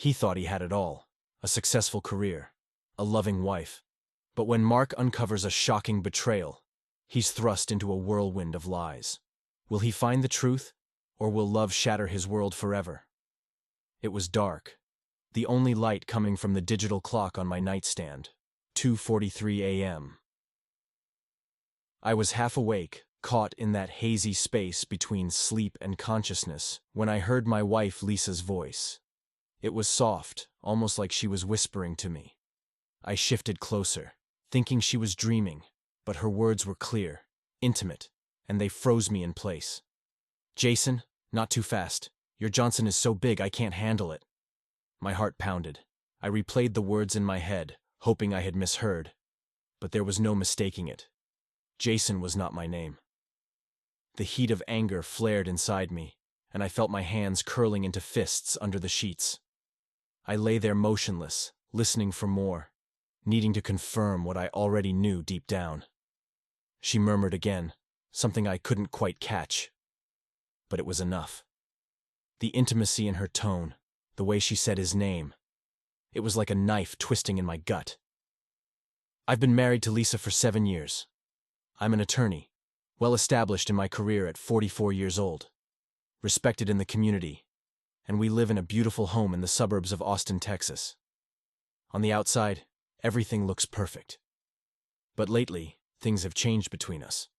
He thought he had it all, a successful career, a loving wife. But when Mark uncovers a shocking betrayal, he's thrust into a whirlwind of lies. Will he find the truth, or will love shatter his world forever? It was dark, the only light coming from the digital clock on my nightstand, 2:43 a.m. I was half awake, caught in that hazy space between sleep and consciousness, when I heard my wife Lisa's voice. It was soft, almost like she was whispering to me. I shifted closer, thinking she was dreaming, but her words were clear, intimate, and they froze me in place. "Jason, not too fast. Your Johnson is so big I can't handle it." My heart pounded. I replayed the words in my head, hoping I had misheard. But there was no mistaking it. Jason was not my name. The heat of anger flared inside me, and I felt my hands curling into fists under the sheets. I lay there motionless, listening for more, needing to confirm what I already knew deep down. She murmured again, something I couldn't quite catch. But it was enough. The intimacy in her tone, the way she said his name, it was like a knife twisting in my gut. "I've been married to Lisa for 7 years. I'm an attorney, well established in my career at 44 years old, respected in the community, and we live in a beautiful home in the suburbs of Austin, Texas. On the outside, everything looks perfect. But lately, things have changed between us.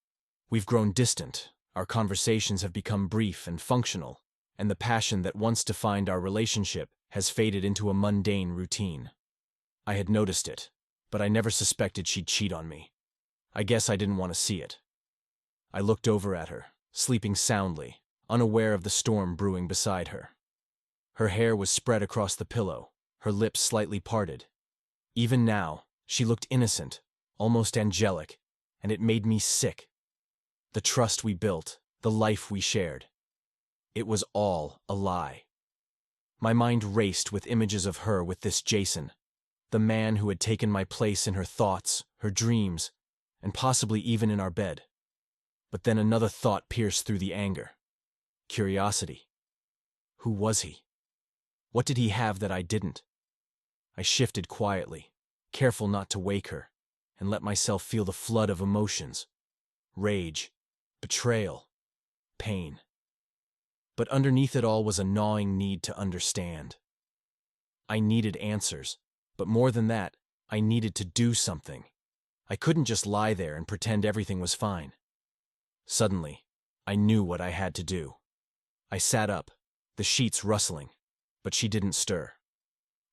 We've grown distant, our conversations have become brief and functional, and the passion that once defined our relationship has faded into a mundane routine. I had noticed it, but I never suspected she'd cheat on me. I guess I didn't want to see it. I looked over at her, sleeping soundly, unaware of the storm brewing beside her. Her hair was spread across the pillow, her lips slightly parted. Even now, she looked innocent, almost angelic, and it made me sick. The trust we built, the life we shared. It was all a lie. My mind raced with images of her with this Jason, the man who had taken my place in her thoughts, her dreams, and possibly even in our bed. But then another thought pierced through the anger. Curiosity. Who was he? What did he have that I didn't? I shifted quietly, careful not to wake her, and let myself feel the flood of emotions. Rage, betrayal, pain. But underneath it all was a gnawing need to understand. I needed answers, but more than that, I needed to do something. I couldn't just lie there and pretend everything was fine. Suddenly, I knew what I had to do. I sat up, the sheets rustling, but she didn't stir.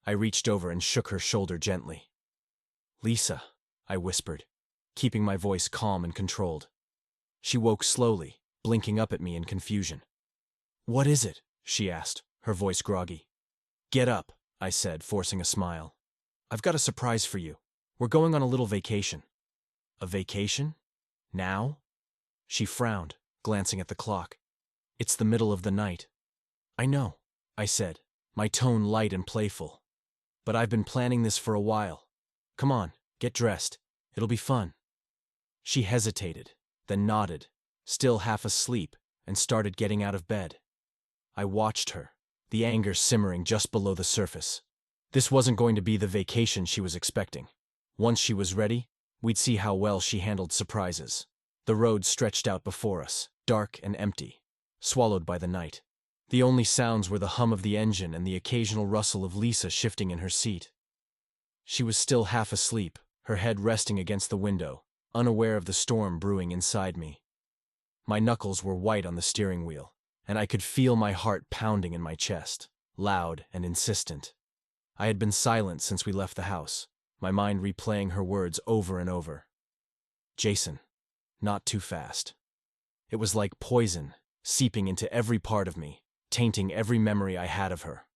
I reached over and shook her shoulder gently. "Lisa," I whispered, keeping my voice calm and controlled. She woke slowly, blinking up at me in confusion. "What is it?" she asked, her voice groggy. "Get up," I said, forcing a smile. "I've got a surprise for you. We're going on a little vacation." "A vacation? Now?" She frowned, glancing at the clock. "It's the middle of the night." "I know," I said, my tone light and playful. "But I've been planning this for a while. Come on, get dressed. It'll be fun." She hesitated, then nodded, still half asleep, and started getting out of bed. I watched her, the anger simmering just below the surface. This wasn't going to be the vacation she was expecting. Once she was ready, we'd see how well she handled surprises. The road stretched out before us, dark and empty, swallowed by the night. The only sounds were the hum of the engine and the occasional rustle of Lisa shifting in her seat. She was still half asleep, her head resting against the window, unaware of the storm brewing inside me. My knuckles were white on the steering wheel, and I could feel my heart pounding in my chest, loud and insistent. I had been silent since we left the house, my mind replaying her words over and over. "Jason, not too fast." It was like poison, seeping into every part of me, tainting every memory I had of her,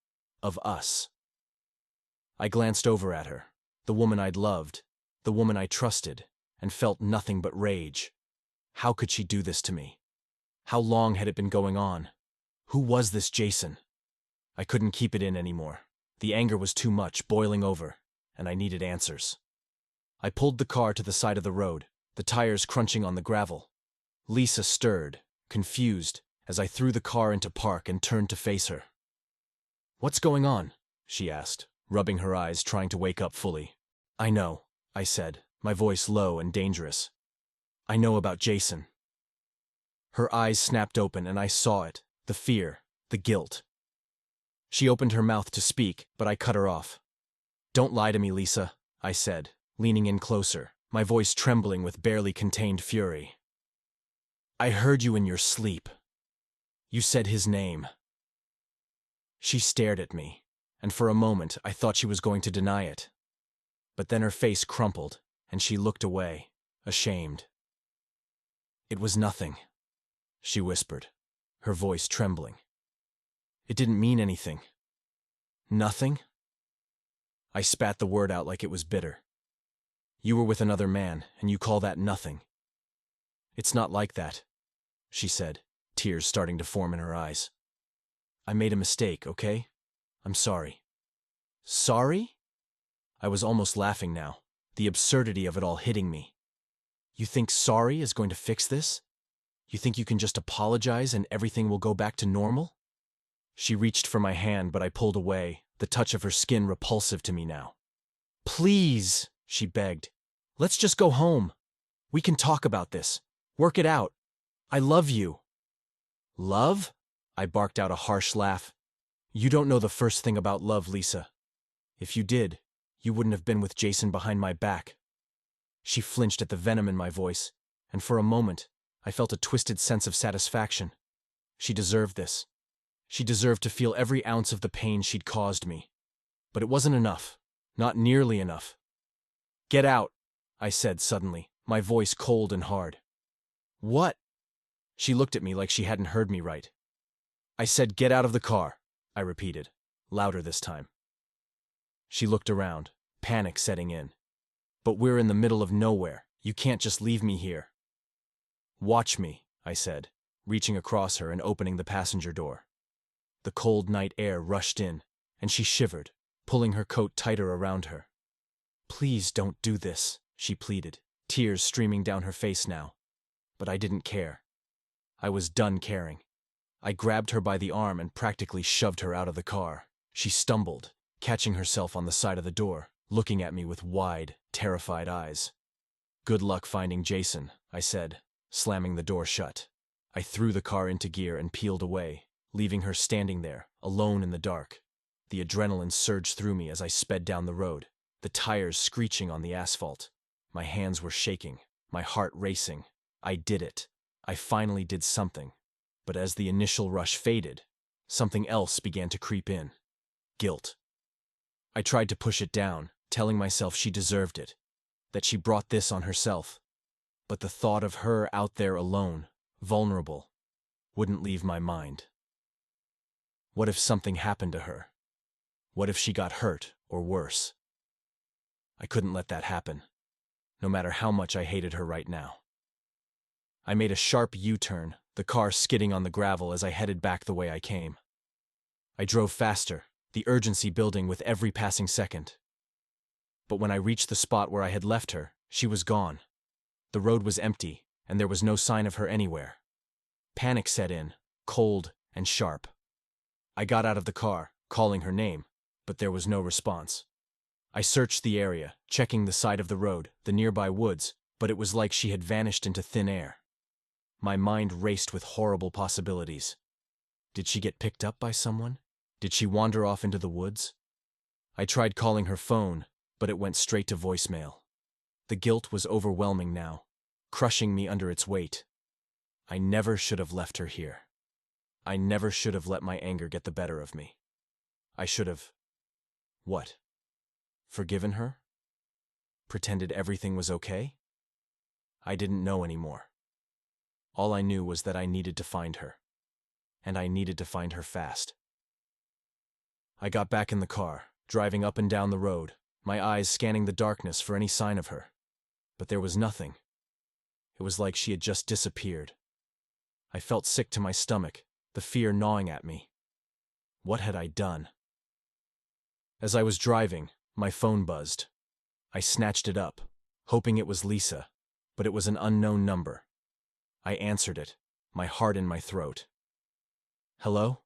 of us. I glanced over at her, the woman I'd loved, the woman I trusted, and felt nothing but rage. How could she do this to me? How long had it been going on? Who was this Jason? I couldn't keep it in anymore. The anger was too much, boiling over, and I needed answers. I pulled the car to the side of the road, the tires crunching on the gravel. Lisa stirred, confused, as I threw the car into park and turned to face her. "What's going on?" she asked, rubbing her eyes, trying to wake up fully. I know, I said, my voice low and dangerous. I know about Jason. Her eyes snapped open and I saw it, the fear, the guilt. She opened her mouth to speak, but I cut her off. Don't lie to me, Lisa, I said, leaning in closer, my voice trembling with barely contained fury. I heard you in your sleep. You said his name. She stared at me, and for a moment I thought she was going to deny it. But then her face crumpled, and she looked away, ashamed. It was nothing, she whispered, her voice trembling. It didn't mean anything. Nothing? I spat the word out like it was bitter. You were with another man, and you call that nothing. It's not like that, she said, tears starting to form in her eyes. I made a mistake, okay? I'm sorry. Sorry? I was almost laughing now, the absurdity of it all hitting me. You think sorry is going to fix this? You think you can just apologize and everything will go back to normal? She reached for my hand, but I pulled away, the touch of her skin repulsive to me now. Please, she begged. Let's just go home. We can talk about this. Work it out. I love you. Love? I barked out a harsh laugh. You don't know the first thing about love, Lisa. If you did, you wouldn't have been with Jason behind my back. She flinched at the venom in my voice, and for a moment, I felt a twisted sense of satisfaction. She deserved this. She deserved to feel every ounce of the pain she'd caused me. But it wasn't enough. Not nearly enough. Get out, I said suddenly, my voice cold and hard. What? She looked at me like she hadn't heard me right. I said, get out of the car, I repeated, louder this time. She looked around, panic setting in. But we're in the middle of nowhere. You can't just leave me here. Watch me, I said, reaching across her and opening the passenger door. The cold night air rushed in, and she shivered, pulling her coat tighter around her. Please don't do this, she pleaded, tears streaming down her face now. But I didn't care. I was done caring. I grabbed her by the arm and practically shoved her out of the car. She stumbled, catching herself on the side of the door, looking at me with wide, terrified eyes. Good luck finding Jason, I said, slamming the door shut. I threw the car into gear and peeled away, leaving her standing there, alone in the dark. The adrenaline surged through me as I sped down the road, the tires screeching on the asphalt. My hands were shaking, my heart racing. I did it. I finally did something. But as the initial rush faded, something else began to creep in. Guilt. I tried to push it down, telling myself she deserved it, that she brought this on herself. But the thought of her out there alone, vulnerable, wouldn't leave my mind. What if something happened to her? What if she got hurt, or worse? I couldn't let that happen, no matter how much I hated her right now. I made a sharp U-turn, the car skidding on the gravel as I headed back the way I came. I drove faster, the urgency building with every passing second. But when I reached the spot where I had left her, she was gone. The road was empty, and there was no sign of her anywhere. Panic set in, cold and sharp. I got out of the car, calling her name, but there was no response. I searched the area, checking the side of the road, the nearby woods, but it was like she had vanished into thin air. My mind raced with horrible possibilities. Did she get picked up by someone? Did she wander off into the woods? I tried calling her phone, but it went straight to voicemail. The guilt was overwhelming now, crushing me under its weight. I never should have left her here. I never should have let my anger get the better of me. I should have... What? Forgiven her? Pretended everything was okay? I didn't know anymore. All I knew was that I needed to find her. And I needed to find her fast. I got back in the car, driving up and down the road, my eyes scanning the darkness for any sign of her. But there was nothing. It was like she had just disappeared. I felt sick to my stomach, the fear gnawing at me. What had I done? As I was driving, my phone buzzed. I snatched it up, hoping it was Lisa, but it was an unknown number. I answered it, my heart in my throat. Hello?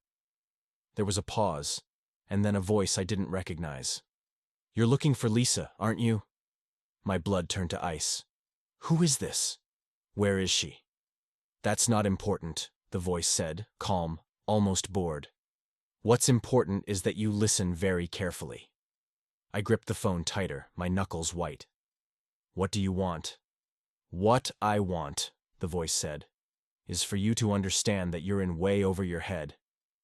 There was a pause, and then a voice I didn't recognize. "You're looking for Lisa, aren't you?" My blood turned to ice. "Who is this? Where is she?" "That's not important," the voice said, calm, almost bored. "What's important is that you listen very carefully." I gripped the phone tighter, my knuckles white. "What do you want?" "What I want," the voice said, "is for you to understand that you're in way over your head.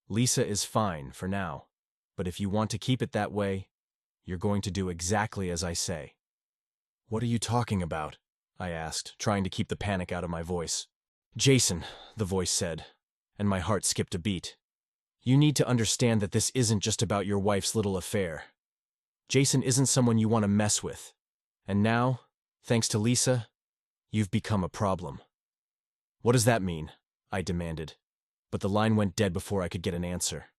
Lisa is fine for now, but if you want to keep it that way, you're going to do exactly as I say." "What are you talking about?" I asked, trying to keep the panic out of my voice. "Jason," the voice said, and my heart skipped a beat. "You need to understand that this isn't just about your wife's little affair. Jason isn't someone you want to mess with. And now, thanks to Lisa, you've become a problem." "What does that mean?" I demanded, but the line went dead before I could get an answer.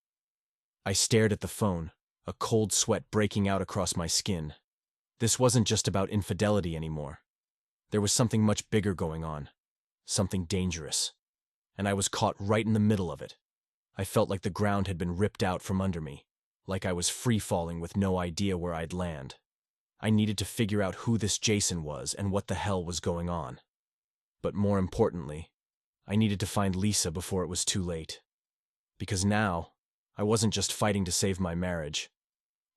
I stared at the phone, a cold sweat breaking out across my skin. This wasn't just about infidelity anymore. There was something much bigger going on, something dangerous, and I was caught right in the middle of it. I felt like the ground had been ripped out from under me, like I was free-falling with no idea where I'd land. I needed to figure out who this Jason was and what the hell was going on. But more importantly, I needed to find Lisa before it was too late. Because now, I wasn't just fighting to save my marriage.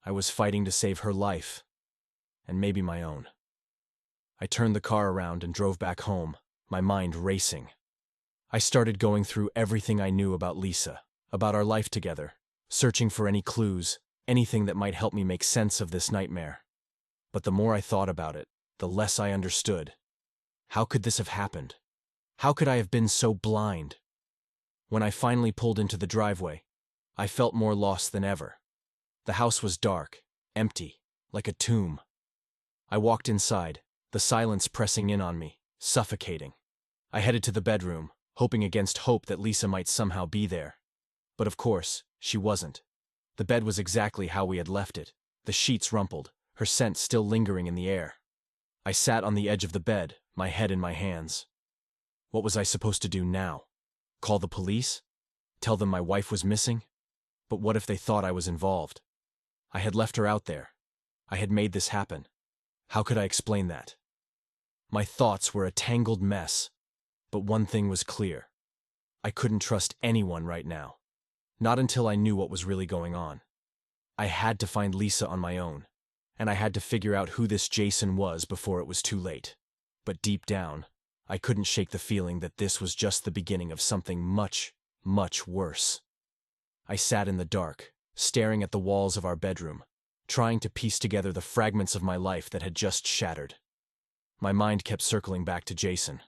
I was fighting to save her life, and maybe my own. I turned the car around and drove back home, my mind racing. I started going through everything I knew about Lisa, about our life together, searching for any clues, anything that might help me make sense of this nightmare. But the more I thought about it, the less I understood. How could this have happened? How could I have been so blind? When I finally pulled into the driveway, I felt more lost than ever. The house was dark, empty, like a tomb. I walked inside, the silence pressing in on me, suffocating. I headed to the bedroom, hoping against hope that Lisa might somehow be there. But of course, she wasn't. The bed was exactly how we had left it, the sheets rumpled, her scent still lingering in the air. I sat on the edge of the bed, my head in my hands. What was I supposed to do now? Call the police? Tell them my wife was missing? But what if they thought I was involved? I had left her out there. I had made this happen. How could I explain that? My thoughts were a tangled mess, but one thing was clear. I couldn't trust anyone right now. Not until I knew what was really going on. I had to find Lisa on my own, and I had to figure out who this Jason was before it was too late. But deep down, I couldn't shake the feeling that this was just the beginning of something much, much worse. I sat in the dark, staring at the walls of our bedroom, trying to piece together the fragments of my life that had just shattered. My mind kept circling back to Jason.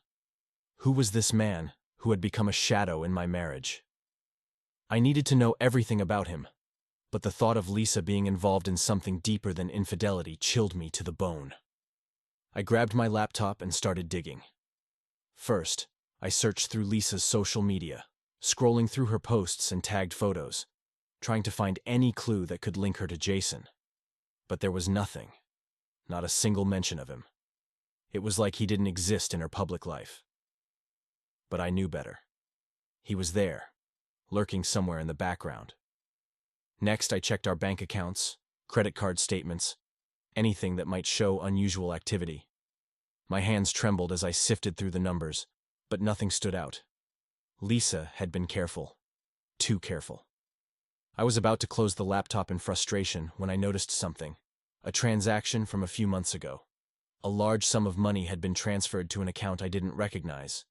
Who was this man who had become a shadow in my marriage? I needed to know everything about him, but the thought of Lisa being involved in something deeper than infidelity chilled me to the bone. I grabbed my laptop and started digging. First, I searched through Lisa's social media, scrolling through her posts and tagged photos, trying to find any clue that could link her to Jason. But there was nothing, not a single mention of him. It was like he didn't exist in her public life. But I knew better. He was there, lurking somewhere in the background. Next, I checked our bank accounts, credit card statements, anything that might show unusual activity. My hands trembled as I sifted through the numbers, but nothing stood out. Lisa had been careful. Too careful. I was about to close the laptop in frustration when I noticed something. A transaction from a few months ago. A large sum of money had been transferred to an account I didn't recognize.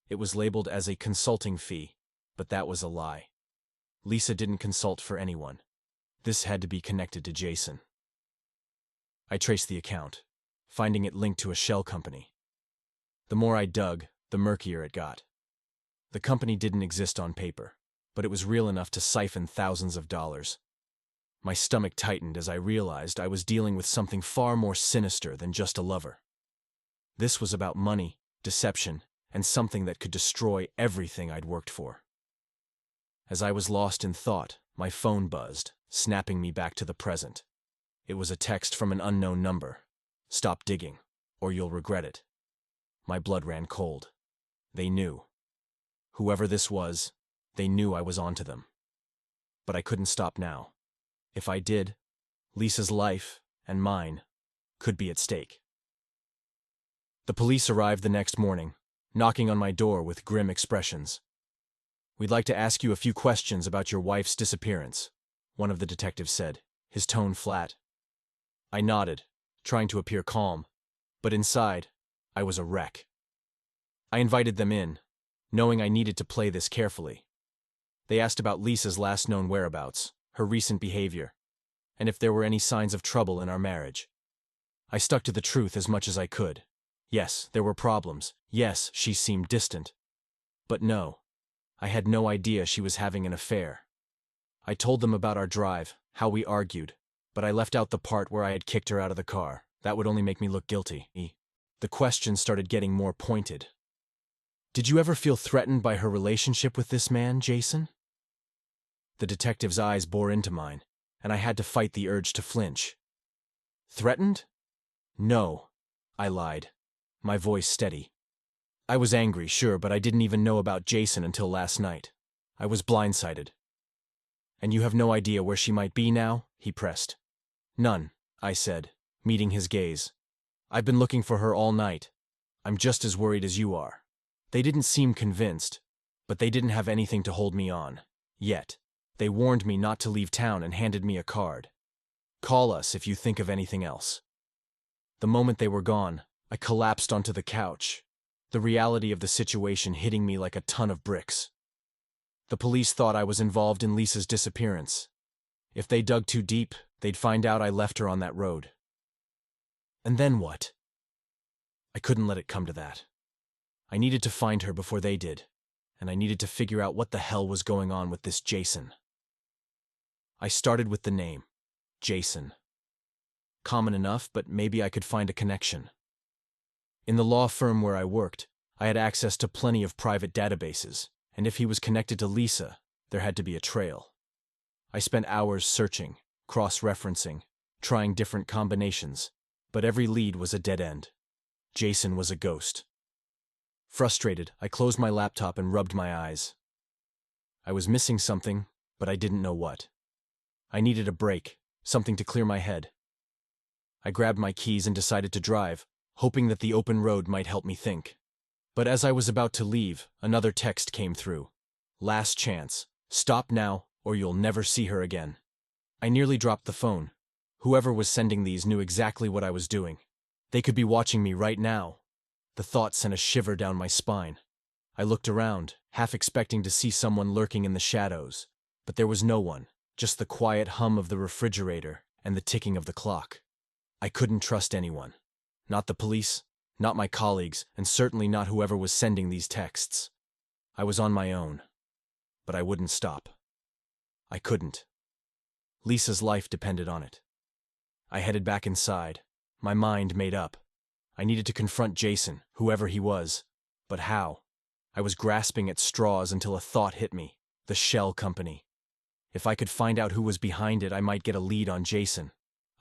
It was labeled as a consulting fee, but that was a lie. Lisa didn't consult for anyone. This had to be connected to Jason. I traced the account, finding it linked to a shell company. The more I dug, the murkier it got. The company didn't exist on paper, but it was real enough to siphon thousands of dollars. My stomach tightened as I realized I was dealing with something far more sinister than just a lover. This was about money, deception, and something that could destroy everything I'd worked for. As I was lost in thought, my phone buzzed, snapping me back to the present. It was a text from an unknown number. "Stop digging, or you'll regret it." My blood ran cold. They knew. Whoever this was, they knew I was onto them. But I couldn't stop now. If I did, Lisa's life and mine could be at stake. The police arrived the next morning, knocking on my door with grim expressions. "We'd like to ask you a few questions about your wife's disappearance," one of the detectives said, his tone flat. I nodded, trying to appear calm, but inside, I was a wreck. I invited them in, knowing I needed to play this carefully. They asked about Lisa's last known whereabouts, her recent behavior, and if there were any signs of trouble in our marriage. I stuck to the truth as much as I could. Yes, there were problems. Yes, she seemed distant. But no, I had no idea she was having an affair. I told them about our drive, how we argued, but I left out the part where I had kicked her out of the car. That would only make me look guilty. The questions started getting more pointed. "Did you ever feel threatened by her relationship with this man, Jason?" The detective's eyes bore into mine, and I had to fight the urge to flinch. "Threatened? No," I lied, my voice steady. I was angry, sure, but I didn't even know about Jason until last night. I was blindsided. "And you have no idea where she might be now?" he pressed. "None," I said, meeting his gaze. "I've been looking for her all night. I'm just as worried as you are." They didn't seem convinced, but they didn't have anything to hold me on. Yet, they warned me not to leave town and handed me a card. "Call us if you think of anything else." The moment they were gone, I collapsed onto the couch, the reality of the situation hitting me like a ton of bricks. The police thought I was involved in Lisa's disappearance. If they dug too deep, they'd find out I left her on that road. And then what? I couldn't let it come to that. I needed to find her before they did, and I needed to figure out what the hell was going on with this Jason. I started with the name, Jason. Common enough, but maybe I could find a connection. In the law firm where I worked, I had access to plenty of private databases, and if he was connected to Lisa, there had to be a trail. I spent hours searching, cross-referencing, trying different combinations, but every lead was a dead end. Jason was a ghost. Frustrated, I closed my laptop and rubbed my eyes. I was missing something, but I didn't know what. I needed a break, something to clear my head. I grabbed my keys and decided to drive, hoping that the open road might help me think. But as I was about to leave, another text came through. "Last chance. Stop now, or you'll never see her again." I nearly dropped the phone. Whoever was sending these knew exactly what I was doing. They could be watching me right now. The thought sent a shiver down my spine. I looked around, half expecting to see someone lurking in the shadows, but there was no one, just the quiet hum of the refrigerator and the ticking of the clock. I couldn't trust anyone. Not the police, not my colleagues, and certainly not whoever was sending these texts. I was on my own, but I wouldn't stop. I couldn't. Lisa's life depended on it. I headed back inside, my mind made up. I needed to confront Jason, whoever he was. But how? I was grasping at straws until a thought hit me. The shell company. If I could find out who was behind it, I might get a lead on Jason.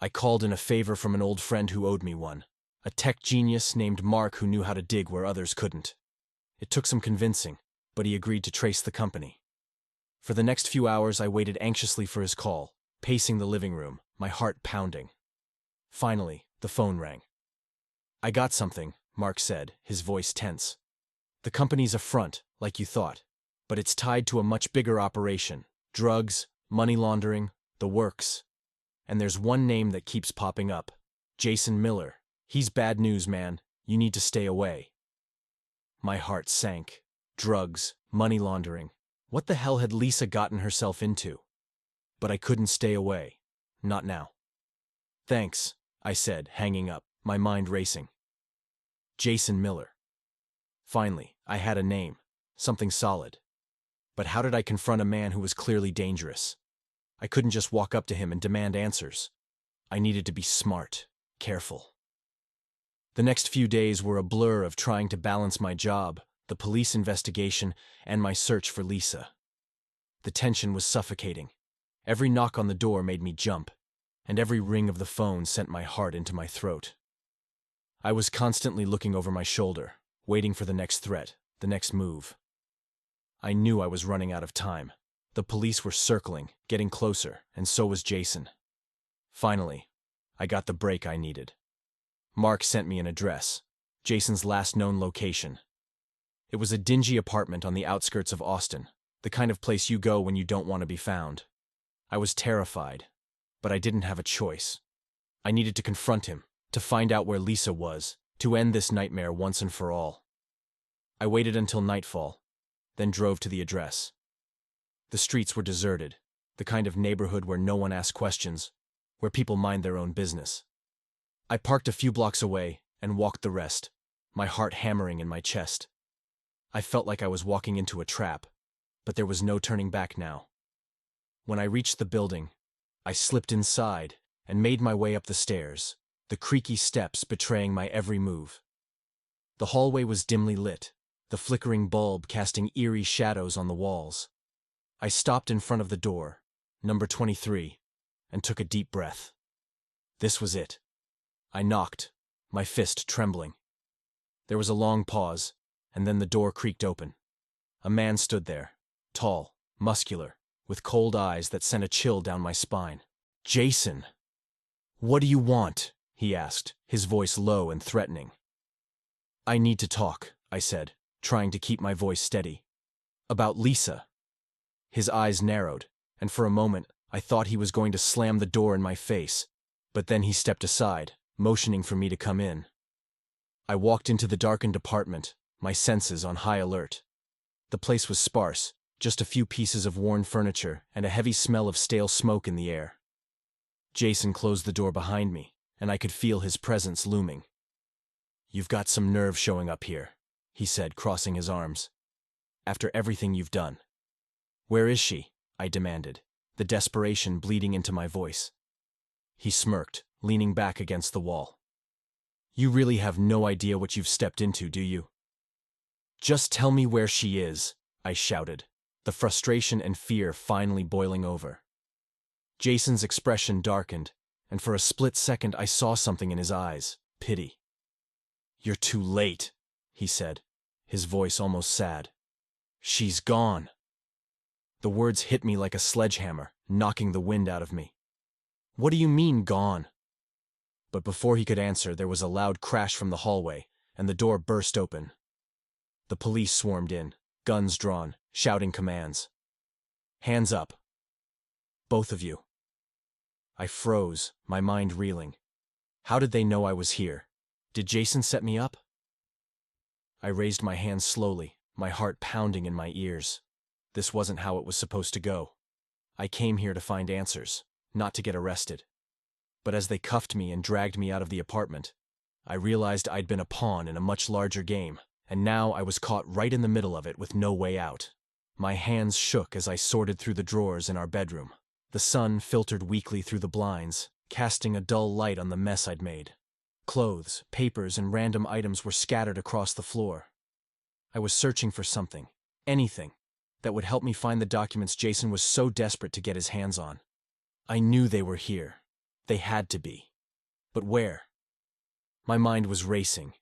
I called in a favor from an old friend who owed me one. A tech genius named Mark who knew how to dig where others couldn't. It took some convincing, but he agreed to trace the company. For the next few hours, I waited anxiously for his call, pacing the living room, my heart pounding. Finally, the phone rang. "I got something," Mark said, his voice tense. "The company's a front, like you thought, but it's tied to a much bigger operation. Drugs, money laundering, the works. And there's one name that keeps popping up. Jason Miller. He's bad news, man. You need to stay away." My heart sank. Drugs, money laundering. What the hell had Lisa gotten herself into? But I couldn't stay away. Not now. "Thanks," I said, hanging up, my mind racing. Jason Miller. Finally, I had a name. Something solid. But how did I confront a man who was clearly dangerous? I couldn't just walk up to him and demand answers. I needed to be smart, careful. The next few days were a blur of trying to balance my job, the police investigation, and my search for Lisa. The tension was suffocating. Every knock on the door made me jump, and every ring of the phone sent my heart into my throat. I was constantly looking over my shoulder, waiting for the next threat, the next move. I knew I was running out of time. The police were circling, getting closer, and so was Jason. Finally, I got the break I needed. Mark sent me an address, Jason's last known location. It was a dingy apartment on the outskirts of Austin, the kind of place you go when you don't want to be found. I was terrified, but I didn't have a choice. I needed to confront him, to find out where Lisa was, to end this nightmare once and for all. I waited until nightfall, then drove to the address. The streets were deserted, the kind of neighborhood where no one asks questions, where people mind their own business. I parked a few blocks away and walked the rest, my heart hammering in my chest. I felt like I was walking into a trap, but there was no turning back now. When I reached the building, I slipped inside and made my way up the stairs, the creaky steps betraying my every move. The hallway was dimly lit, the flickering bulb casting eerie shadows on the walls. I stopped in front of the door, number 23, and took a deep breath. This was it. I knocked, my fist trembling. There was a long pause, and then the door creaked open. A man stood there, tall, muscular, with cold eyes that sent a chill down my spine. "Jason! What do you want?" he asked, his voice low and threatening. "I need to talk," I said, trying to keep my voice steady. "About Lisa." His eyes narrowed, and for a moment I thought he was going to slam the door in my face, but then he stepped aside, motioning for me to come in. I walked into the darkened apartment, my senses on high alert. The place was sparse, just a few pieces of worn furniture and a heavy smell of stale smoke in the air. Jason closed the door behind me, and I could feel his presence looming. "You've got some nerve showing up here," he said, crossing his arms. "After everything you've done." "Where is she?" I demanded, the desperation bleeding into my voice. He smirked, leaning back against the wall. "You really have no idea what you've stepped into, do you?" "Just tell me where she is," I shouted, the frustration and fear finally boiling over. Jason's expression darkened, and for a split second I saw something in his eyes, pity. "You're too late," he said, his voice almost sad. "She's gone." The words hit me like a sledgehammer, knocking the wind out of me. "What do you mean, gone?" But before he could answer, there was a loud crash from the hallway, and the door burst open. The police swarmed in, guns drawn, shouting commands. "Hands up. Both of you." I froze, my mind reeling. How did they know I was here? Did Jason set me up? I raised my hands slowly, my heart pounding in my ears. This wasn't how it was supposed to go. I came here to find answers, not to get arrested. But as they cuffed me and dragged me out of the apartment, I realized I'd been a pawn in a much larger game, and now I was caught right in the middle of it with no way out. My hands shook as I sorted through the drawers in our bedroom. The sun filtered weakly through the blinds, casting a dull light on the mess I'd made. Clothes, papers, and random items were scattered across the floor. I was searching for something, anything, that would help me find the documents Jason was so desperate to get his hands on. I knew they were here. They had to be. But where? My mind was racing,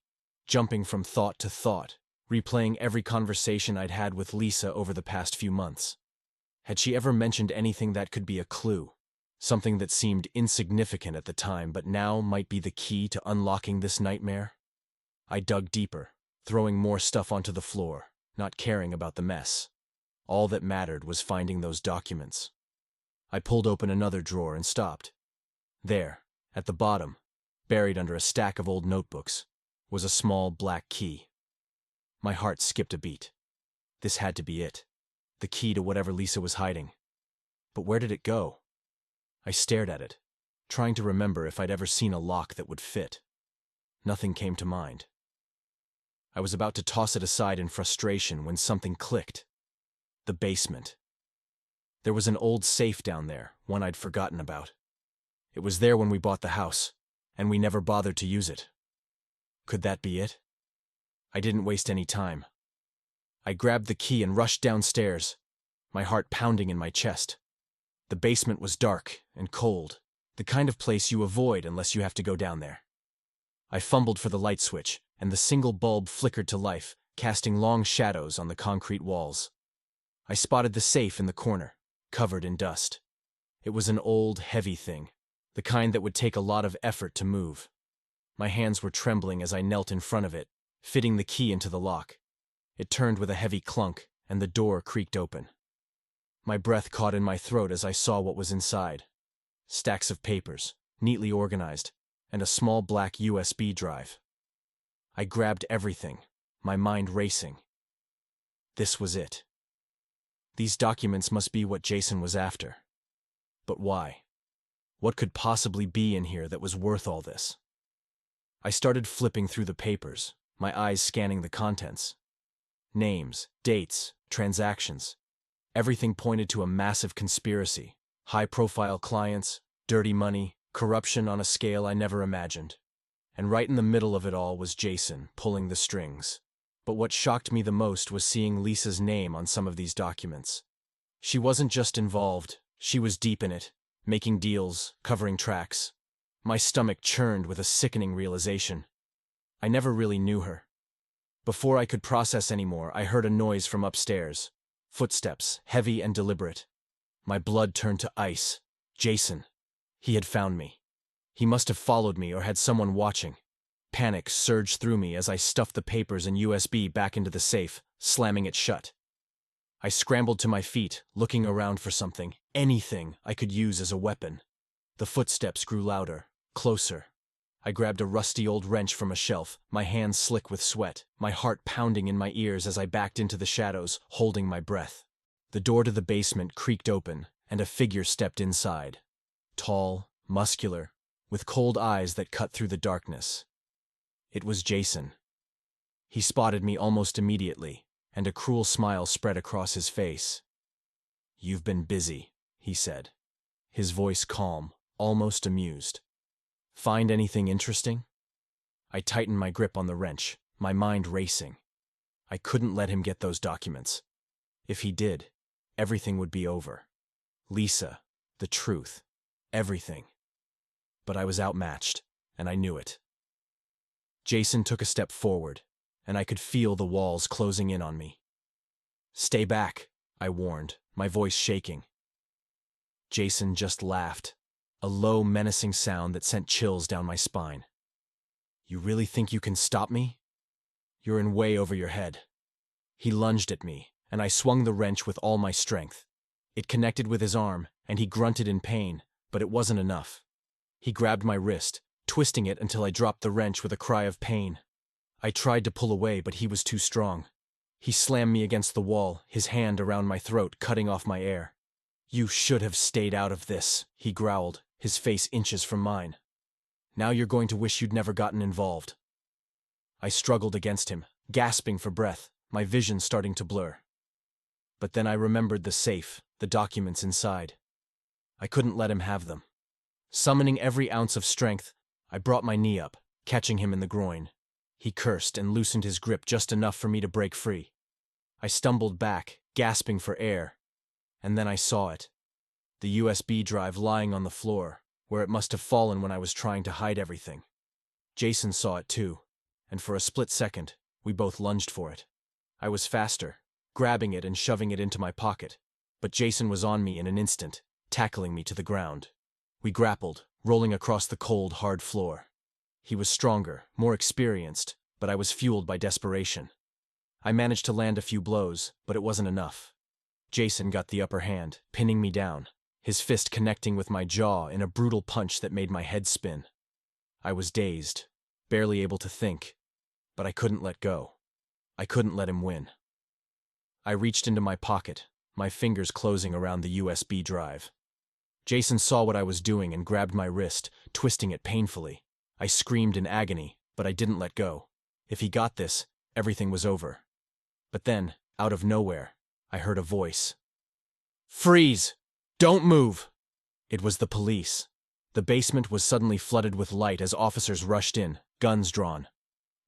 jumping from thought to thought, replaying every conversation I'd had with Lisa over the past few months. Had she ever mentioned anything that could be a clue? Something that seemed insignificant at the time but now might be the key to unlocking this nightmare? I dug deeper, throwing more stuff onto the floor, not caring about the mess. All that mattered was finding those documents. I pulled open another drawer and stopped. There, at the bottom, buried under a stack of old notebooks, was a small black key. My heart skipped a beat. This had to be it. The key to whatever Lisa was hiding. But where did it go? I stared at it, trying to remember if I'd ever seen a lock that would fit. Nothing came to mind. I was about to toss it aside in frustration when something clicked. The basement. There was an old safe down there, one I'd forgotten about. It was there when we bought the house, and we never bothered to use it. Could that be it? I didn't waste any time. I grabbed the key and rushed downstairs, my heart pounding in my chest. The basement was dark and cold, the kind of place you avoid unless you have to go down there. I fumbled for the light switch, and the single bulb flickered to life, casting long shadows on the concrete walls. I spotted the safe in the corner, covered in dust. It was an old, heavy thing, the kind that would take a lot of effort to move. My hands were trembling as I knelt in front of it, fitting the key into the lock. It turned with a heavy clunk, and the door creaked open. My breath caught in my throat as I saw what was inside. Stacks of papers, neatly organized, and a small black USB drive. I grabbed everything, my mind racing. This was it. These documents must be what Jason was after. But why? What could possibly be in here that was worth all this? I started flipping through the papers, my eyes scanning the contents. Names, dates, transactions. Everything pointed to a massive conspiracy. High-profile clients, dirty money, corruption on a scale I never imagined. And right in the middle of it all was Jason, pulling the strings. But what shocked me the most was seeing Lisa's name on some of these documents. She wasn't just involved, she was deep in it, making deals, covering tracks. My stomach churned with a sickening realization. I never really knew her. Before I could process anymore, I heard a noise from upstairs. Footsteps, heavy and deliberate. My blood turned to ice. Jason. He had found me. He must have followed me or had someone watching. Panic surged through me as I stuffed the papers and USB back into the safe, slamming it shut. I scrambled to my feet, looking around for something, anything I could use as a weapon. The footsteps grew louder, closer. I grabbed a rusty old wrench from a shelf, my hands slick with sweat, my heart pounding in my ears as I backed into the shadows, holding my breath. The door to the basement creaked open, and a figure stepped inside. Tall, muscular, with cold eyes that cut through the darkness. It was Jason. He spotted me almost immediately, and a cruel smile spread across his face. "You've been busy," he said, his voice calm, almost amused. "Find anything interesting?" I tightened my grip on the wrench, my mind racing. I couldn't let him get those documents. If he did, everything would be over. Lisa, the truth, everything. But I was outmatched, and I knew it. Jason took a step forward, and I could feel the walls closing in on me. "Stay back," I warned, my voice shaking. Jason just laughed, a low, menacing sound that sent chills down my spine. "You really think you can stop me? You're in way over your head." He lunged at me, and I swung the wrench with all my strength. It connected with his arm, and he grunted in pain, but it wasn't enough. He grabbed my wrist, twisting it until I dropped the wrench with a cry of pain. I tried to pull away, but he was too strong. He slammed me against the wall, his hand around my throat, cutting off my air. "You should have stayed out of this," he growled, his face inches from mine. "Now you're going to wish you'd never gotten involved." I struggled against him, gasping for breath, my vision starting to blur. But then I remembered the safe, the documents inside. I couldn't let him have them. Summoning every ounce of strength, I brought my knee up, catching him in the groin. He cursed and loosened his grip just enough for me to break free. I stumbled back, gasping for air, and then I saw it. The USB drive lying on the floor, where it must have fallen when I was trying to hide everything. Jason saw it too, and for a split second, we both lunged for it. I was faster, grabbing it and shoving it into my pocket, but Jason was on me in an instant, tackling me to the ground. We grappled, rolling across the cold, hard floor. He was stronger, more experienced, but I was fueled by desperation. I managed to land a few blows, but it wasn't enough. Jason got the upper hand, pinning me down, his fist connecting with my jaw in a brutal punch that made my head spin. I was dazed, barely able to think, but I couldn't let go. I couldn't let him win. I reached into my pocket, my fingers closing around the USB drive. Jason saw what I was doing and grabbed my wrist, twisting it painfully. I screamed in agony, but I didn't let go. If he got this, everything was over. But then, out of nowhere, I heard a voice. "Freeze! Don't move!" It was the police. The basement was suddenly flooded with light as officers rushed in, guns drawn.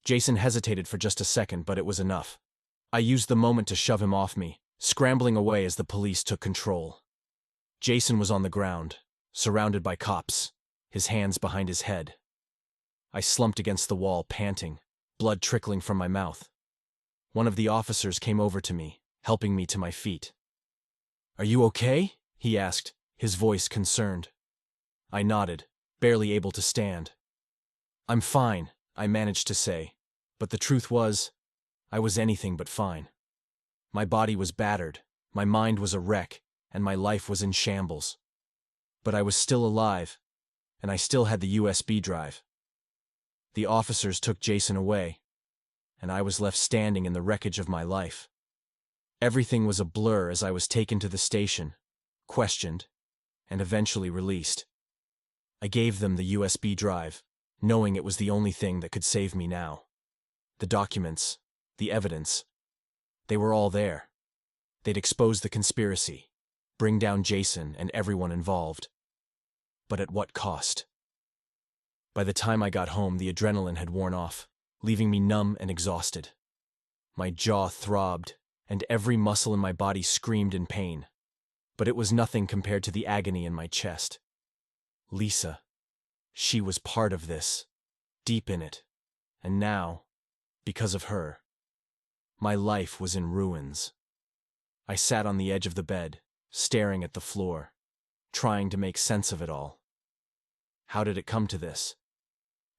Jason hesitated for just a second, but it was enough. I used the moment to shove him off me, scrambling away as the police took control. Jason was on the ground, surrounded by cops, his hands behind his head. I slumped against the wall, panting, blood trickling from my mouth. One of the officers came over to me, helping me to my feet. "Are you okay?" he asked, his voice concerned. I nodded, barely able to stand. I'm fine, I managed to say, but the truth was, I was anything but fine. My body was battered, my mind was a wreck, and my life was in shambles. But I was still alive, and I still had the USB drive. The officers took Jason away, and I was left standing in the wreckage of my life. Everything was a blur as I was taken to the station, questioned, and eventually released. I gave them the USB drive, knowing it was the only thing that could save me now. The documents, the evidence, they were all there. They'd expose the conspiracy, bring down Jason and everyone involved. But at what cost? By the time I got home, the adrenaline had worn off, leaving me numb and exhausted. My jaw throbbed, and every muscle in my body screamed in pain. But it was nothing compared to the agony in my chest. Lisa. She was part of this, deep in it. And now, because of her, my life was in ruins. I sat on the edge of the bed, staring at the floor, trying to make sense of it all. How did it come to this?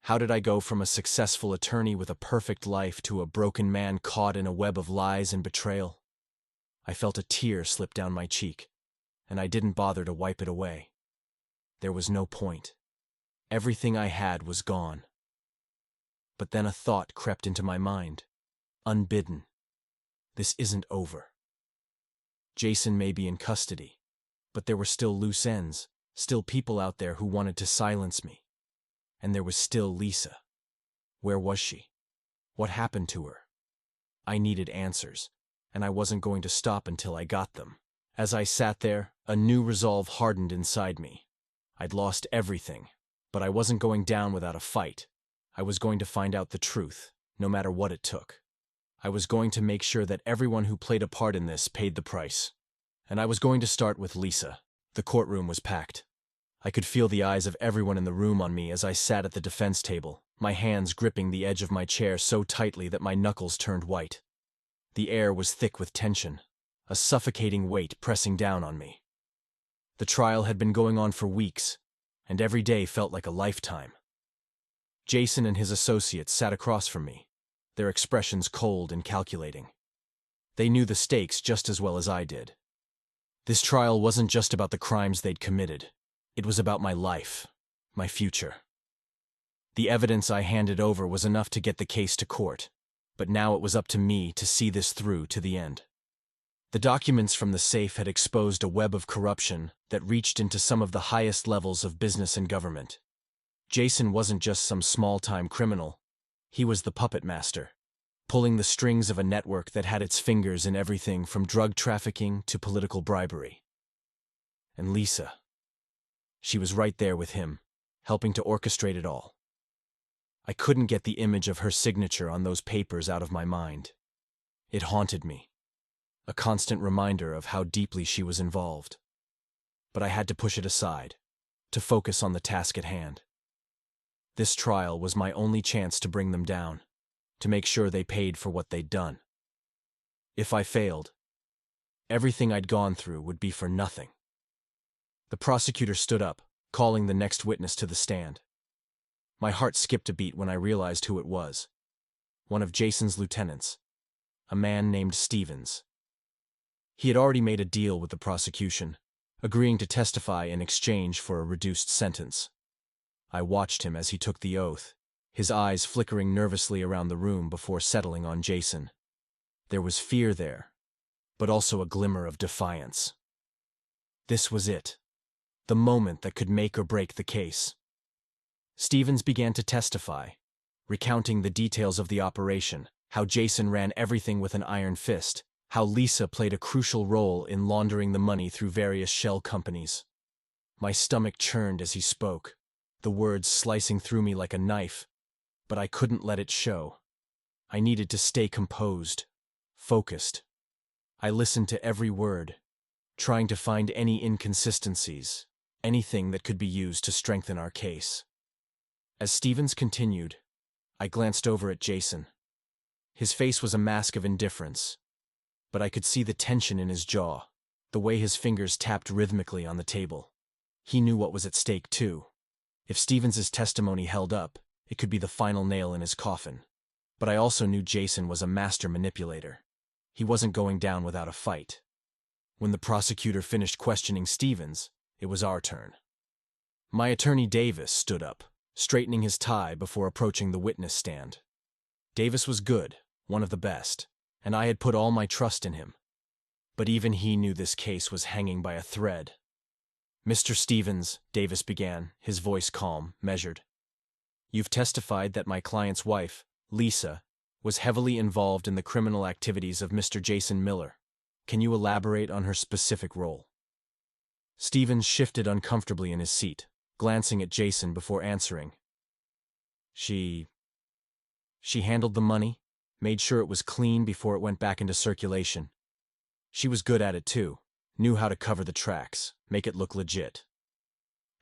How did I go from a successful attorney with a perfect life to a broken man caught in a web of lies and betrayal? I felt a tear slip down my cheek, and I didn't bother to wipe it away. There was no point. Everything I had was gone. But then a thought crept into my mind, unbidden. This isn't over. Jason may be in custody, but there were still loose ends, still people out there who wanted to silence me. And there was still Lisa. Where was she? What happened to her? I needed answers, and I wasn't going to stop until I got them. As I sat there, a new resolve hardened inside me. I'd lost everything, but I wasn't going down without a fight. I was going to find out the truth, no matter what it took. I was going to make sure that everyone who played a part in this paid the price. And I was going to start with Lisa. The courtroom was packed. I could feel the eyes of everyone in the room on me as I sat at the defense table, my hands gripping the edge of my chair so tightly that my knuckles turned white. The air was thick with tension, a suffocating weight pressing down on me. The trial had been going on for weeks, and every day felt like a lifetime. Jason and his associates sat across from me, their expressions cold and calculating. They knew the stakes just as well as I did. This trial wasn't just about the crimes they'd committed. It was about my life, my future. The evidence I handed over was enough to get the case to court, but now it was up to me to see this through to the end. The documents from the safe had exposed a web of corruption that reached into some of the highest levels of business and government. Jason wasn't just some small-time criminal. He was the puppet master, pulling the strings of a network that had its fingers in everything from drug trafficking to political bribery. And Lisa. She was right there with him, helping to orchestrate it all. I couldn't get the image of her signature on those papers out of my mind. It haunted me, a constant reminder of how deeply she was involved. But I had to push it aside, to focus on the task at hand. This trial was my only chance to bring them down, to make sure they paid for what they'd done. If I failed, everything I'd gone through would be for nothing. The prosecutor stood up, calling the next witness to the stand. My heart skipped a beat when I realized who it was. One of Jason's lieutenants, a man named Stevens. He had already made a deal with the prosecution, agreeing to testify in exchange for a reduced sentence. I watched him as he took the oath, his eyes flickering nervously around the room before settling on Jason. There was fear there, but also a glimmer of defiance. This was it. The moment that could make or break the case. Stevens began to testify, recounting the details of the operation, how Jason ran everything with an iron fist, how Lisa played a crucial role in laundering the money through various shell companies. My stomach churned as he spoke, the words slicing through me like a knife, but I couldn't let it show. I needed to stay composed, focused. I listened to every word, trying to find any inconsistencies, anything that could be used to strengthen our case. As Stevens continued, I glanced over at Jason. His face was a mask of indifference, but I could see the tension in his jaw, the way his fingers tapped rhythmically on the table. He knew what was at stake, too. If Stevens's testimony held up, it could be the final nail in his coffin. But I also knew Jason was a master manipulator. He wasn't going down without a fight. When the prosecutor finished questioning Stevens, it was our turn. My attorney Davis stood up, straightening his tie before approaching the witness stand. Davis was good, one of the best, and I had put all my trust in him. But even he knew this case was hanging by a thread. "Mr. Stevens," Davis began, his voice calm, measured. "You've testified that my client's wife, Lisa, was heavily involved in the criminal activities of Mr. Jason Miller. Can you elaborate on her specific role?" Stevens shifted uncomfortably in his seat, glancing at Jason before answering. She handled the money, made sure it was clean before it went back into circulation. She was good at it too, knew how to cover the tracks, make it look legit.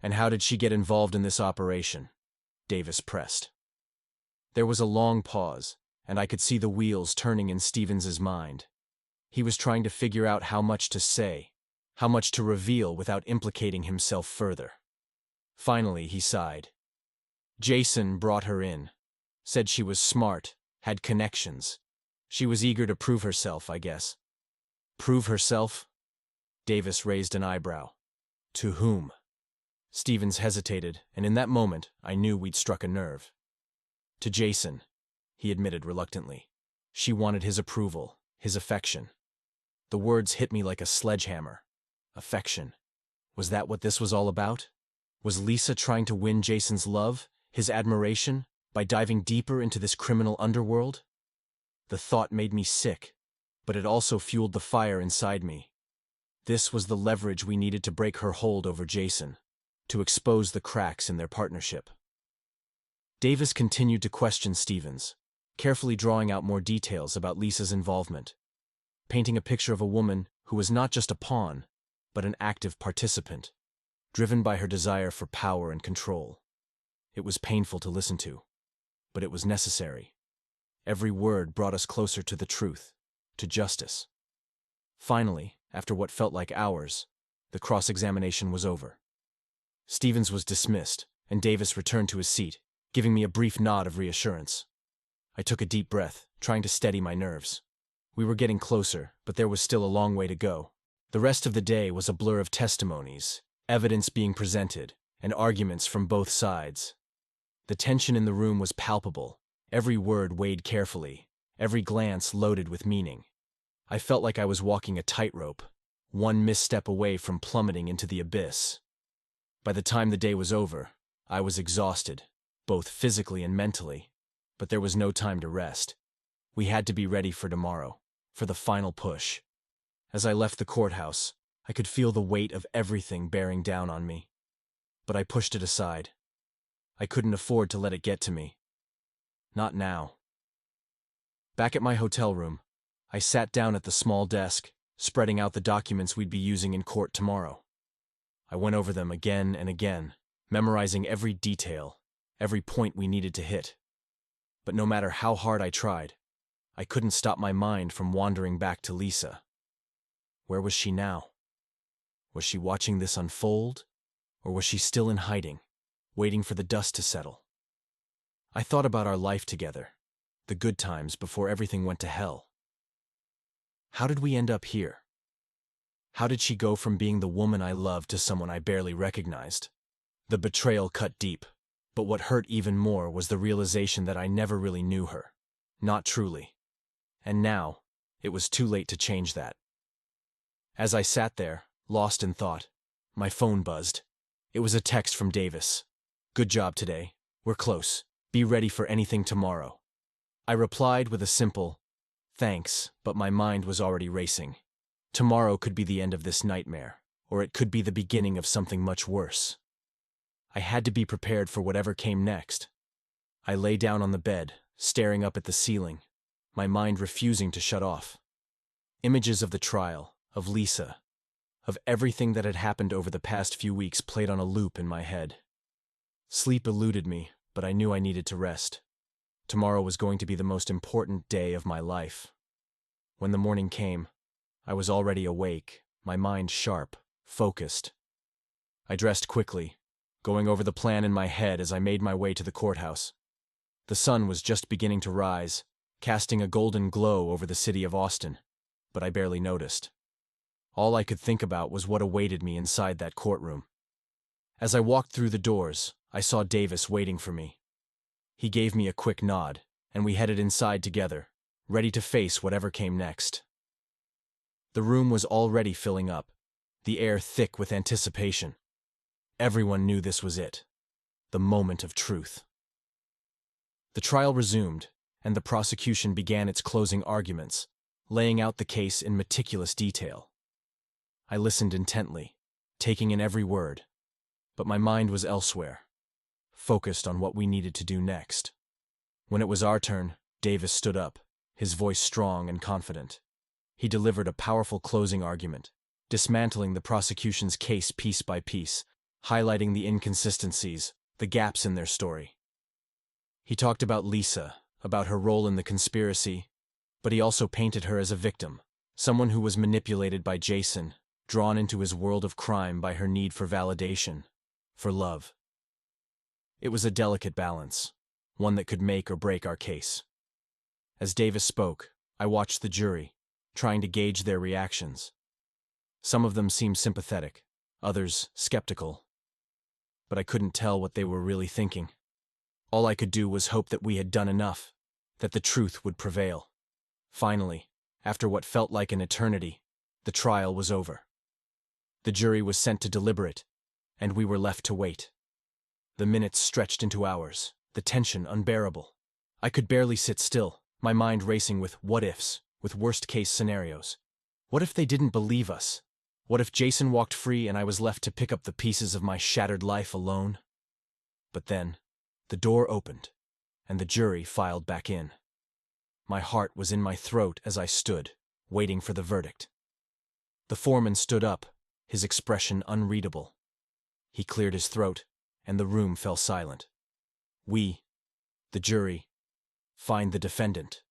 "And how did she get involved in this operation?" Davis pressed. There was a long pause, and I could see the wheels turning in Stevens's mind. He was trying to figure out how much to say, how much to reveal without implicating himself further. Finally, he sighed. "Jason brought her in. Said she was smart, had connections. She was eager to prove herself, I guess." "Prove herself?" Davis raised an eyebrow. "To whom?" Stevens hesitated, and in that moment, I knew we'd struck a nerve. "To Jason," he admitted reluctantly. "She wanted his approval, his affection." The words hit me like a sledgehammer. Affection. Was that what this was all about? Was Lisa trying to win Jason's love, his admiration, by diving deeper into this criminal underworld? The thought made me sick, but it also fueled the fire inside me. This was the leverage we needed to break her hold over Jason, to expose the cracks in their partnership. Davis continued to question Stevens, carefully drawing out more details about Lisa's involvement, painting a picture of a woman who was not just a pawn, but an active participant, driven by her desire for power and control. It was painful to listen to, but it was necessary. Every word brought us closer to the truth, to justice. Finally, after what felt like hours, the cross-examination was over. Stevens was dismissed, and Davis returned to his seat, giving me a brief nod of reassurance. I took a deep breath, trying to steady my nerves. We were getting closer, but there was still a long way to go. The rest of the day was a blur of testimonies, evidence being presented, and arguments from both sides. The tension in the room was palpable, every word weighed carefully, every glance loaded with meaning. I felt like I was walking a tightrope, one misstep away from plummeting into the abyss. By the time the day was over, I was exhausted, both physically and mentally, but there was no time to rest. We had to be ready for tomorrow, for the final push. As I left the courthouse, I could feel the weight of everything bearing down on me. But I pushed it aside. I couldn't afford to let it get to me. Not now. Back at my hotel room, I sat down at the small desk, spreading out the documents we'd be using in court tomorrow. I went over them again and again, memorizing every detail, every point we needed to hit. But no matter how hard I tried, I couldn't stop my mind from wandering back to Lisa. Where was she now? Was she watching this unfold, or was she still in hiding, waiting for the dust to settle? I thought about our life together, the good times before everything went to hell. How did we end up here? How did she go from being the woman I loved to someone I barely recognized? The betrayal cut deep, but what hurt even more was the realization that I never really knew her. Not truly. And now, it was too late to change that. As I sat there, lost in thought, my phone buzzed. It was a text from Davis. "Good job today. We're close. Be ready for anything tomorrow." I replied with a simple, "Thanks," but my mind was already racing. Tomorrow could be the end of this nightmare, or it could be the beginning of something much worse. I had to be prepared for whatever came next. I lay down on the bed, staring up at the ceiling, my mind refusing to shut off. Images of the trial, of Lisa, of everything that had happened over the past few weeks played on a loop in my head. Sleep eluded me, but I knew I needed to rest. Tomorrow was going to be the most important day of my life. When the morning came, I was already awake, my mind sharp, focused. I dressed quickly, going over the plan in my head as I made my way to the courthouse. The sun was just beginning to rise, casting a golden glow over the city of Austin, but I barely noticed. All I could think about was what awaited me inside that courtroom. As I walked through the doors, I saw Davis waiting for me. He gave me a quick nod, and we headed inside together, ready to face whatever came next. The room was already filling up, the air thick with anticipation. Everyone knew this was it, the moment of truth. The trial resumed, and the prosecution began its closing arguments, laying out the case in meticulous detail. I listened intently, taking in every word, but my mind was elsewhere, focused on what we needed to do next. When it was our turn, Davis stood up, his voice strong and confident. He delivered a powerful closing argument, dismantling the prosecution's case piece by piece, highlighting the inconsistencies, the gaps in their story. He talked about Lisa, about her role in the conspiracy, but he also painted her as a victim, someone who was manipulated by Jason, drawn into his world of crime by her need for validation, for love. It was a delicate balance, one that could make or break our case. As Davis spoke, I watched the jury, trying to gauge their reactions. Some of them seemed sympathetic, others skeptical, but I couldn't tell what they were really thinking. All I could do was hope that we had done enough, that the truth would prevail. Finally, after what felt like an eternity, the trial was over. The jury was sent to deliberate, and we were left to wait. The minutes stretched into hours, the tension unbearable. I could barely sit still, my mind racing with what-ifs, with worst-case scenarios. What if they didn't believe us? What if Jason walked free and I was left to pick up the pieces of my shattered life alone? But then, the door opened, and the jury filed back in. My heart was in my throat as I stood, waiting for the verdict. The foreman stood up, his expression unreadable. He cleared his throat, and the room fell silent. We, the jury, find the defendant.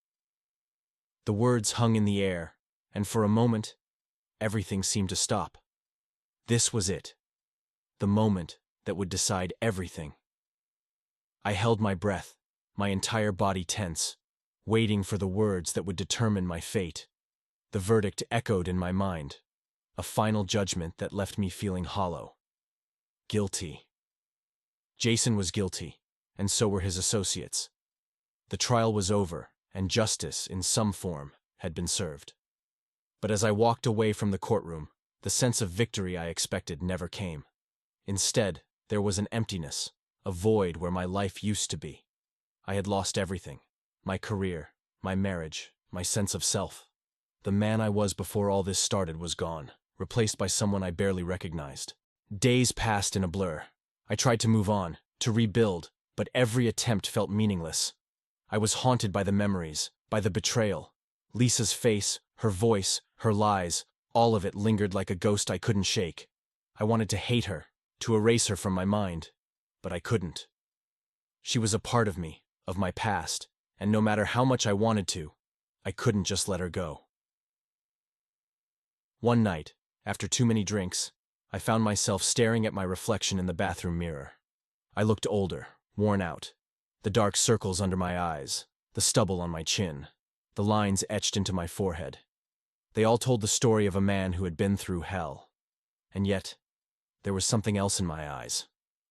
The words hung in the air, and for a moment, everything seemed to stop. This was it, the moment that would decide everything. I held my breath, my entire body tense, waiting for the words that would determine my fate. The verdict echoed in my mind, a final judgment that left me feeling hollow. Guilty. Jason was guilty, and so were his associates. The trial was over, and justice, in some form, had been served. But as I walked away from the courtroom, the sense of victory I expected never came. Instead, there was an emptiness, a void where my life used to be. I had lost everything: my career, my marriage, my sense of self. The man I was before all this started was gone, replaced by someone I barely recognized. Days passed in a blur. I tried to move on, to rebuild, but every attempt felt meaningless. I was haunted by the memories, by the betrayal. Lisa's face, her voice, her lies, all of it lingered like a ghost I couldn't shake. I wanted to hate her, to erase her from my mind, but I couldn't. She was a part of me, of my past, and no matter how much I wanted to, I couldn't just let her go. One night, after too many drinks, I found myself staring at my reflection in the bathroom mirror. I looked older, worn out, the dark circles under my eyes, the stubble on my chin, the lines etched into my forehead. They all told the story of a man who had been through hell. And yet, there was something else in my eyes,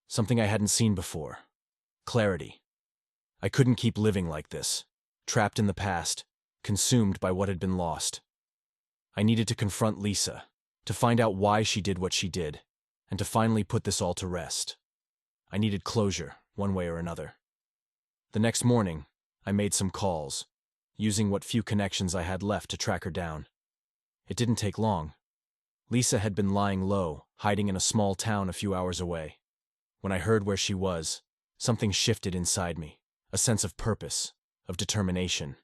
something I hadn't seen before. Clarity. I couldn't keep living like this, trapped in the past, consumed by what had been lost. I needed to confront Lisa, to find out why she did what she did, and to finally put this all to rest. I needed closure, one way or another. The next morning, I made some calls, using what few connections I had left to track her down. It didn't take long. Lisa had been lying low, hiding in a small town a few hours away. When I heard where she was, something shifted inside me, a sense of purpose, of determination.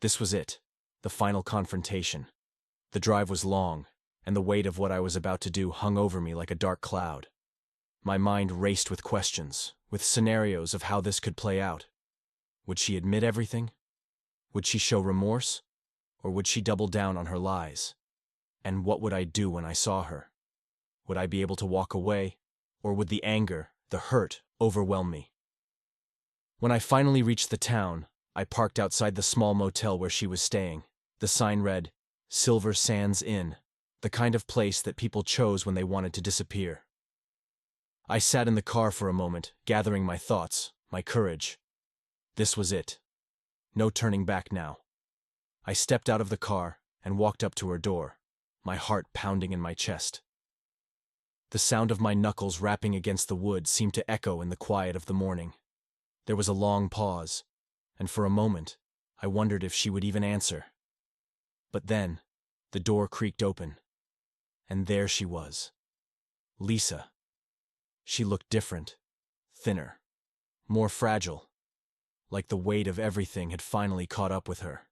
This was it, the final confrontation. The drive was long, and the weight of what I was about to do hung over me like a dark cloud. My mind raced with questions, with scenarios of how this could play out. Would she admit everything? Would she show remorse? Or would she double down on her lies? And what would I do when I saw her? Would I be able to walk away, or would the anger, the hurt, overwhelm me? When I finally reached the town, I parked outside the small motel where she was staying. The sign read, Silver Sands Inn, the kind of place that people chose when they wanted to disappear. I sat in the car for a moment, gathering my thoughts, my courage. This was it. No turning back now. I stepped out of the car and walked up to her door, my heart pounding in my chest. The sound of my knuckles rapping against the wood seemed to echo in the quiet of the morning. There was a long pause, and for a moment, I wondered if she would even answer. But then, the door creaked open, and there she was. Lisa. She looked different, thinner, more fragile, like the weight of everything had finally caught up with her.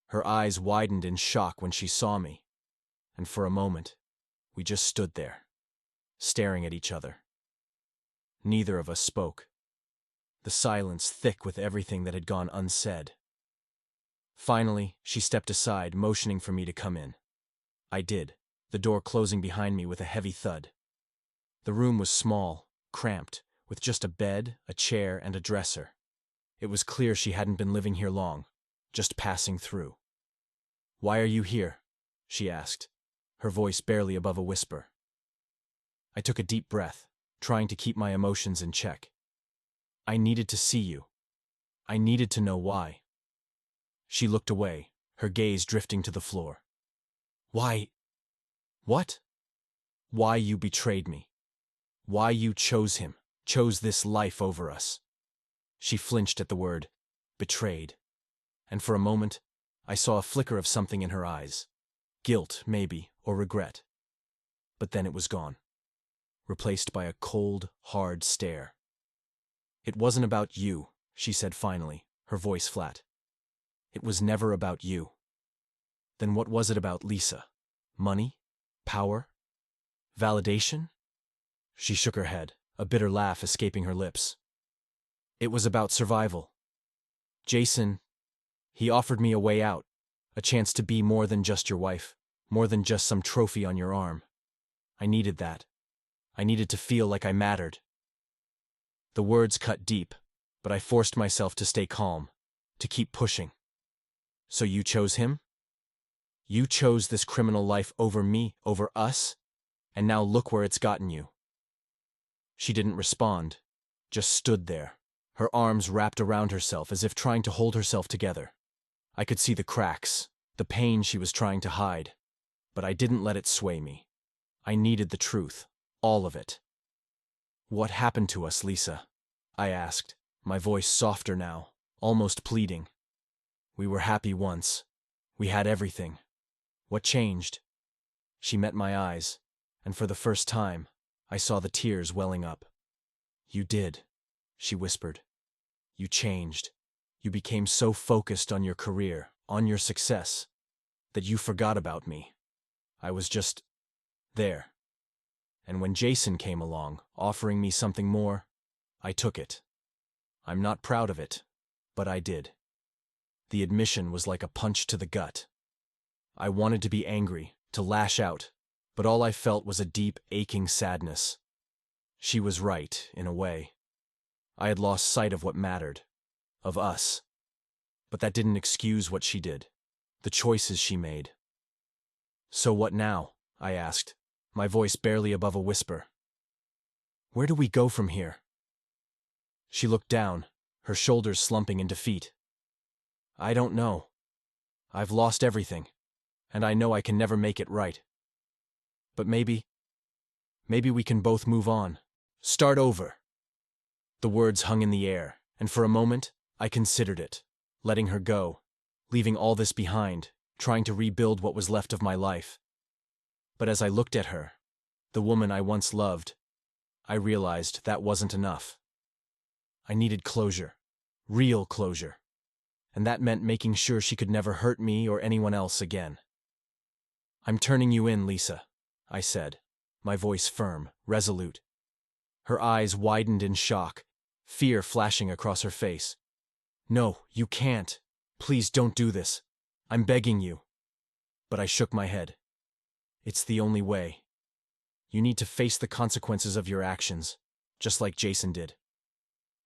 Her eyes widened in shock when she saw me, and for a moment, we just stood there, staring at each other. Neither of us spoke, the silence thick with everything that had gone unsaid. Finally, she stepped aside, motioning for me to come in. I did, the door closing behind me with a heavy thud. The room was small, cramped, with just a bed, a chair, and a dresser. It was clear she hadn't been living here long, just passing through. "Why are you here?" she asked, her voice barely above a whisper. I took a deep breath, trying to keep my emotions in check. "I needed to see you. I needed to know why." She looked away, her gaze drifting to the floor. "Why? What?" "Why you betrayed me. Why you chose him, chose this life over us." She flinched at the word, betrayed. And for a moment, I saw a flicker of something in her eyes. Guilt, maybe, or regret. But then it was gone, replaced by a cold, hard stare. "It wasn't about you," she said finally, her voice flat. "It was never about you." "Then what was it about, Lisa? Money? Power? Validation?" She shook her head, a bitter laugh escaping her lips. "It was about survival. Jason, he offered me a way out, a chance to be more than just your wife, more than just some trophy on your arm. I needed that. I needed to feel like I mattered." The words cut deep, but I forced myself to stay calm, to keep pushing. "So you chose him? You chose this criminal life over me, over us? And now look where it's gotten you." She didn't respond, just stood there, her arms wrapped around herself as if trying to hold herself together. I could see the cracks, the pain she was trying to hide, but I didn't let it sway me. I needed the truth, all of it. "What happened to us, Lisa?" I asked, my voice softer now, almost pleading. "We were happy once. We had everything. What changed?" She met my eyes, and for the first time, I saw the tears welling up. "You did," she whispered. "You changed. You became so focused on your career, on your success, that you forgot about me. I was just there. And when Jason came along, offering me something more, I took it. I'm not proud of it, but I did." The admission was like a punch to the gut. I wanted to be angry, to lash out, but all I felt was a deep, aching sadness. She was right, in a way. I had lost sight of what mattered, of us. But that didn't excuse what she did, the choices she made. "So what now?" I asked, my voice barely above a whisper. "Where do we go from here?" She looked down, her shoulders slumping in defeat. "I don't know. I've lost everything, and I know I can never make it right. But maybe we can both move on. Start over." The words hung in the air, and for a moment, I considered it, letting her go, leaving all this behind, trying to rebuild what was left of my life. But as I looked at her, the woman I once loved, I realized that wasn't enough. I needed closure, real closure, and that meant making sure she could never hurt me or anyone else again. "I'm turning you in, Lisa," I said, my voice firm, resolute. Her eyes widened in shock, fear flashing across her face. "No, you can't. Please don't do this. I'm begging you." But I shook my head. It's the only way. You need to face the consequences of your actions, just like Jason did.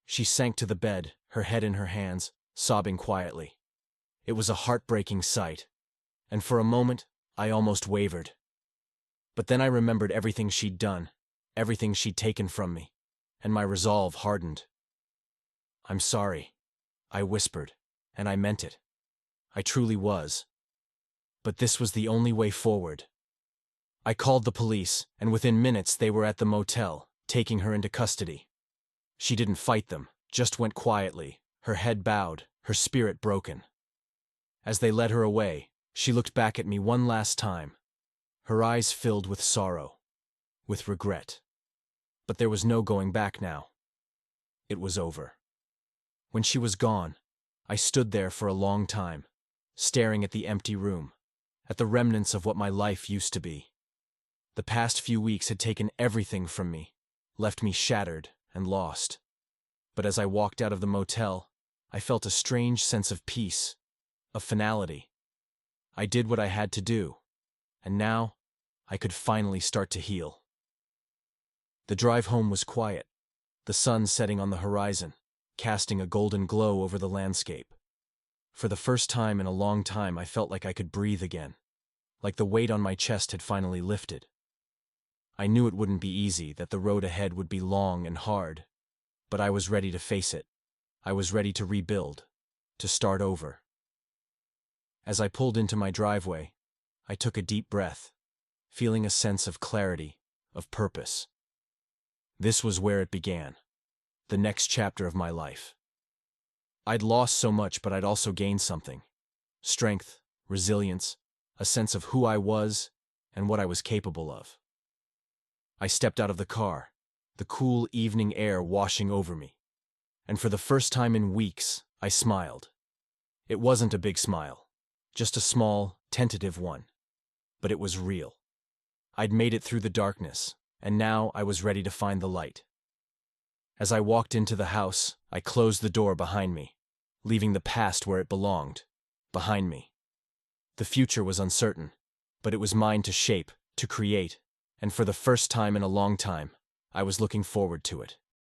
She sank to the bed, her head in her hands, sobbing quietly. It was a heartbreaking sight, and for a moment, I almost wavered. But then I remembered everything she'd done, everything she'd taken from me, and my resolve hardened. "I'm sorry," I whispered, and I meant it. I truly was. But this was the only way forward. I called the police, and within minutes they were at the motel, taking her into custody. She didn't fight them, just went quietly, her head bowed, her spirit broken. As they led her away, she looked back at me one last time, her eyes filled with sorrow, with regret. But there was no going back now. It was over. When she was gone, I stood there for a long time, staring at the empty room, at the remnants of what my life used to be. The past few weeks had taken everything from me, left me shattered and lost. But as I walked out of the motel, I felt a strange sense of peace, of finality. I did what I had to do, and now I could finally start to heal. The drive home was quiet, the sun setting on the horizon, casting a golden glow over the landscape. For the first time in a long time, I felt like I could breathe again, like the weight on my chest had finally lifted. I knew it wouldn't be easy, that the road ahead would be long and hard, but I was ready to face it. I was ready to rebuild, to start over. As I pulled into my driveway, I took a deep breath, feeling a sense of clarity, of purpose. This was where it began, the next chapter of my life. I'd lost so much, but I'd also gained something. Strength, resilience, a sense of who I was and what I was capable of. I stepped out of the car, the cool evening air washing over me, and for the first time in weeks, I smiled. It wasn't a big smile, just a small, tentative one, but it was real. I'd made it through the darkness, and now I was ready to find the light. As I walked into the house, I closed the door behind me, leaving the past where it belonged, behind me. The future was uncertain, but it was mine to shape, to create, and for the first time in a long time, I was looking forward to it.